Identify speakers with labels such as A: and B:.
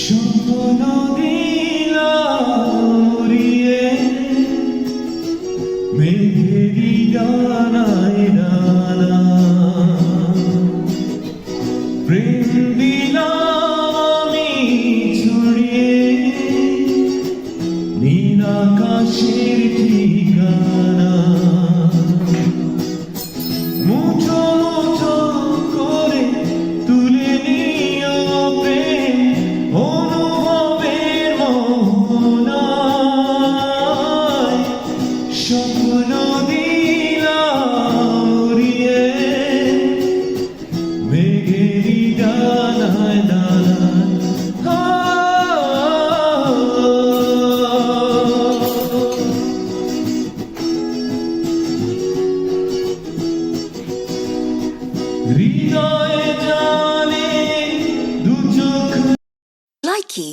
A: স্বপ্ন দিলাম উড়িয়ে মেঘেরি ডানায় ডানা, প্রেম দিলাম আমি ছড়িয়ে নীল আকাশের ঠিকানা। মুঠো মুঠো করে তুলে নিও প্রেম অনুভবের মোহনায়। স্বপ্ন দিলাম উড়িয়ে মেঘেরি ডানায় ডানায়। হৃদয়ে জানে দু চোখ
B: Likey